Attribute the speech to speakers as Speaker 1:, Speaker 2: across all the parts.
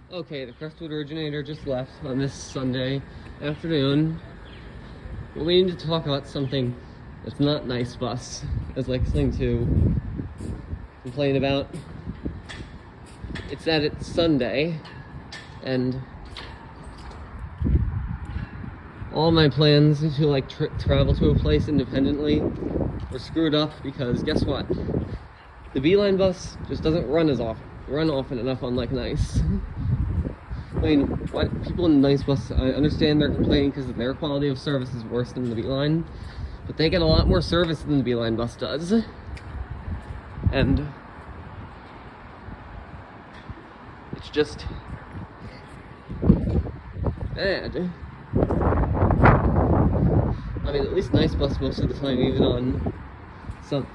Speaker 1: Okay, the Crestwood originator just left on this Sunday afternoon. But we need to talk about something that's not Nice Bus, as like something to complain about. It's that it's Sunday, and all my plans to like travel to a place independently were screwed up because guess what? The Beeline bus just doesn't run often enough on like Nice. I mean, what people in Nice Bus, I understand they're complaining because their quality of service is worse than the Beeline, but they get a lot more service than the Beeline bus does. And it's just bad. I mean, at least Nice Bus most of the time, even on some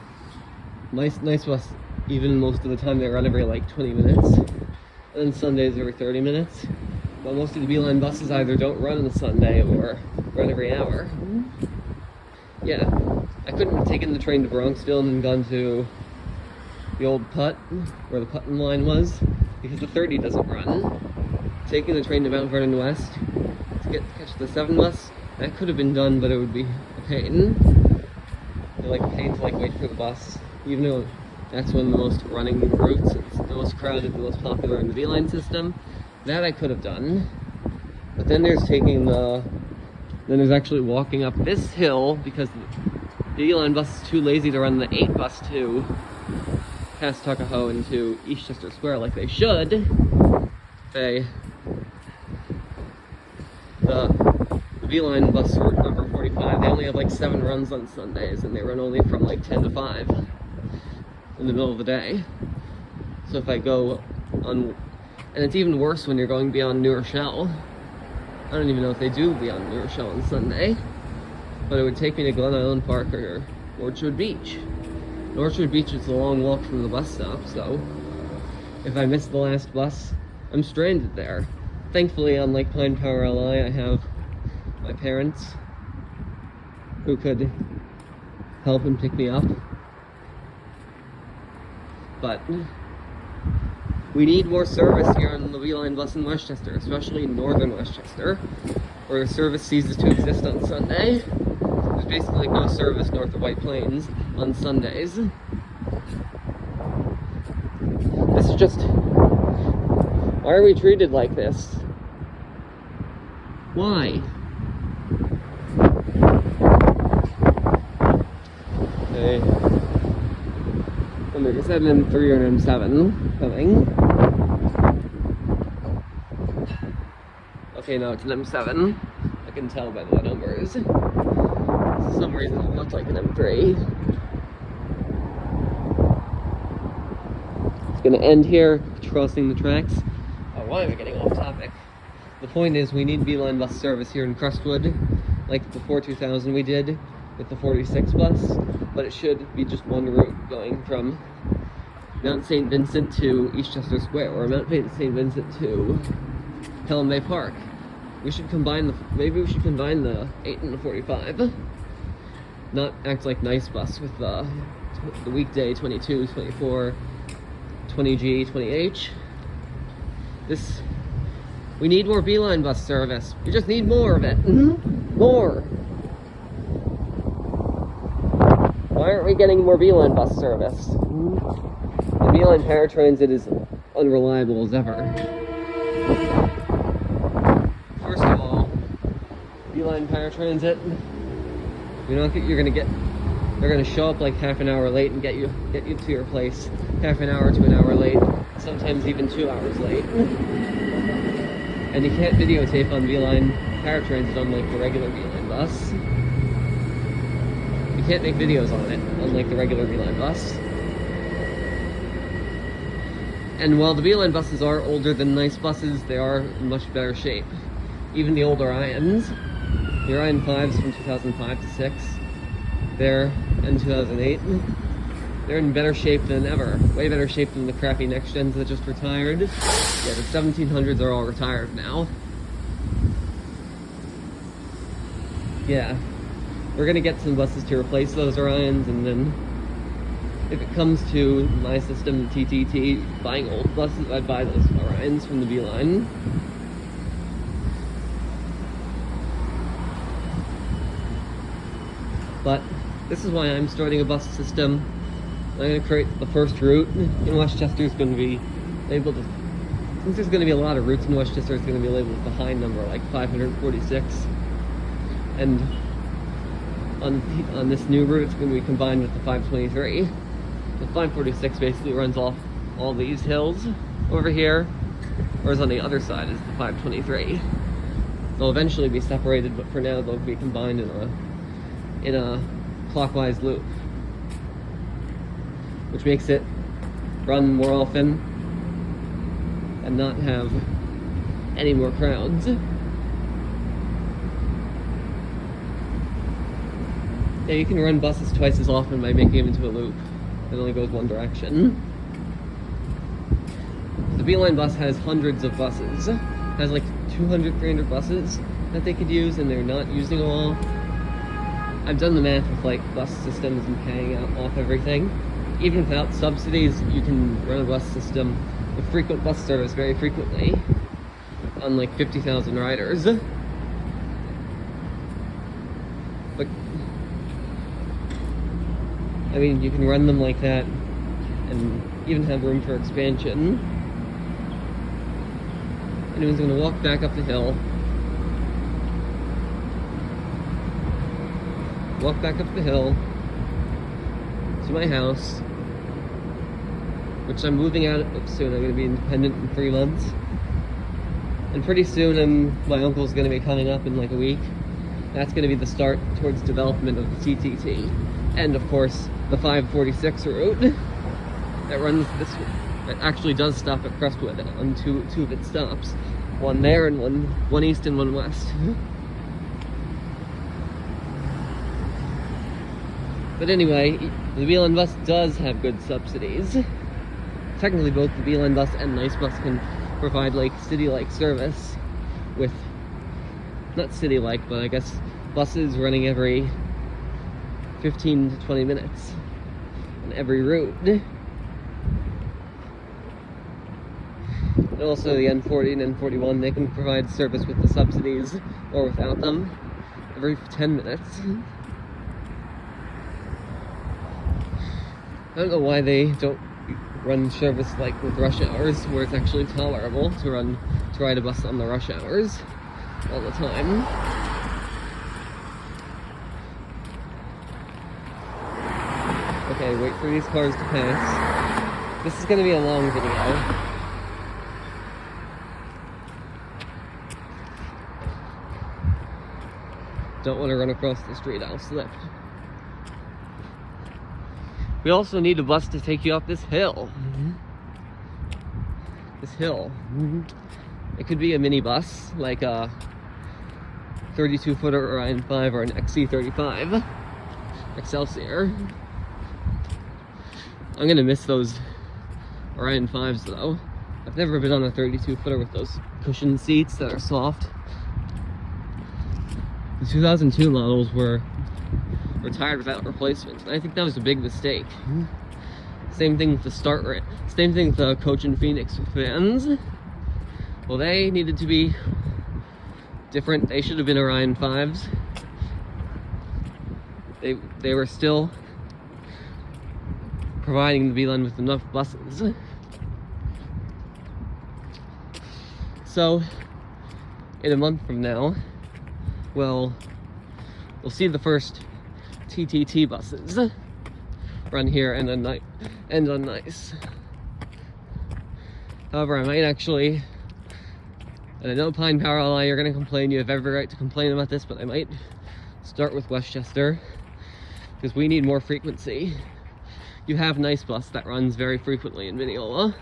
Speaker 1: Nice Bus, even most of the time they run every like 20 minutes. And then Sundays every 30 minutes. But most of the Beeline buses either don't run on a Sunday or run every hour. Yeah, I couldn't have taken the train to Bronxville and gone to the old Putt, where the Putnam line was, because the 30 doesn't run. Taking the train to Mount Vernon West to catch the 7 bus, that could have been done, but it would be a pain. Like a pain to like wait for the bus, even though that's one of the most running routes. It's the most crowded, the most popular in the Beeline system. That I could have done. But then there's actually walking up this hill because the Beeline bus is too lazy to run the 8 bus to past Tuckahoe into Eastchester Square like they should. The Beeline bus route number 45, they only have like 7 runs on Sundays, and they run only from like 10 to 5 in the middle of the day. So if I go on, and it's even worse when you're going beyond New Rochelle. I don't even know if they do beyond New Rochelle on Sunday, but it would take me to Glen Island Park or Orchard Beach. Orchard Beach is a long walk from the bus stop, so if I miss the last bus, I'm stranded there. Thankfully, on Lake Pine Power LI, I have my parents who could help and pick me up. But we need more service here on the Beeline bus in Westchester, especially in northern Westchester, where service ceases to exist on Sunday. There's basically no service north of White Plains on Sundays. This is just... Why are we treated like this? Why? Okay. Is that an M3 or an M7 coming? Okay, no, it's an M7. I can tell by the numbers. For some reason it looked like an M3. It's gonna end here, crossing the tracks. Oh, why am I getting off topic? The point is, we need Beeline bus service here in Crestwood, like the 42000 we did with the 46 bus, but it should be just one route going from Mount St. Vincent to Eastchester Square, or Mount St. Vincent to Helen Bay Park. Maybe we should combine the 8 and the 45. Not act like Nice Bus with the weekday 22, 24, 20G, 20H. We need more Beeline bus service. We just need more of it. More. Why aren't we getting more Beeline bus service? The Beeline paratransit is unreliable as ever. First of all, Beeline paratransit, they're gonna show up like half an hour late and get you to your place half an hour to an hour late, sometimes even 2 hours late. And you can't videotape on Beeline paratransit unlike the regular Beeline bus. You can't make videos on it, unlike the regular Beeline bus. And while the Beeline buses are older than Nice buses, they are in much better shape. Even the older Orions, the Orion 5s from 2005 to 6, and 2008, they're in better shape than ever. Way better shape than the crappy next gens that just retired. Yeah, the 1700s are all retired now. Yeah. We're gonna get some buses to replace those Orions, and then if it comes to my system, TTT, buying old buses, I'd buy those Orions from the Beeline. But this is why I'm starting a bus system. I'm going to create the first route in Westchester. Is going to be labeled as, since there's going to be a lot of routes in Westchester, it's going to be labeled with the high number, like 546. And on this new route, it's going to be combined with the 523. The 546 basically runs off all these hills over here, whereas on the other side is the 523. They'll eventually be separated, but for now they'll be combined in a clockwise loop, which makes it run more often and not have any more crowds. Yeah, you can run buses twice as often by making them into a loop. It only goes one direction. The Beeline bus has hundreds of buses. It has like 200, 300 buses that they could use, and they're not using them all. I've done the math with like bus systems and paying off everything. Even without subsidies, you can run a bus system with frequent bus service very frequently on like 50,000 riders. But I mean, you can run them like that and even have room for expansion. Anyone's gonna walk back up the hill. Walk back up the hill to my house, which I'm moving out of soon. I'm going to be independent in 3 months. And pretty soon my uncle's going to be coming up in like a week. That's going to be the start towards development of the TTT. And of course, the 546 route that runs this, that actually does stop at Crestwood on two of its stops. One there and one east and one west. But anyway, the Beeline bus does have good subsidies. Technically, both the Beeline bus and Nice Bus can provide like city-like service with, not city-like, but I guess buses running every 15 to 20 minutes on every route. And also the N40 and N41, they can provide service with the subsidies or without them every 10 minutes. I don't know why they don't run service like with rush hours, where it's actually tolerable to ride a bus on the rush hours all the time. Okay, wait for these cars to pass. This is going to be a long video. Don't want to run across the street, I'll slip. We also need a bus to take you up this hill. This hill. It could be a mini bus, like a 32-footer Orion 5 or an XC35 Excelsior. I'm gonna miss those Orion 5s though. I've never been on a 32-footer with those cushion seats that are soft. The 2002 models were retired without replacement, and I think that was a big mistake. Same thing with the start rate. Same thing with the Coach and Phoenix vans. Well, they needed to be different. They should have been Orion 5s. They were still providing the Beeline with enough buses. So, in a month from now, we'll see the first TTT buses run here and on Nice. However, I might actually, and I know Pine Power Ally, you're going to complain, you have every right to complain about this, but I might start with Westchester, because we need more frequency. You have Nice Bus that runs very frequently in Mineola.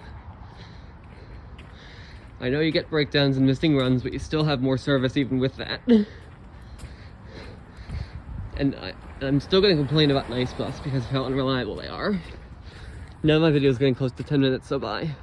Speaker 1: I know you get breakdowns and missing runs, but you still have more service even with that. And I'm still going to complain about Nice Bus because of how unreliable they are. Now my video is getting close to 10 minutes, so bye.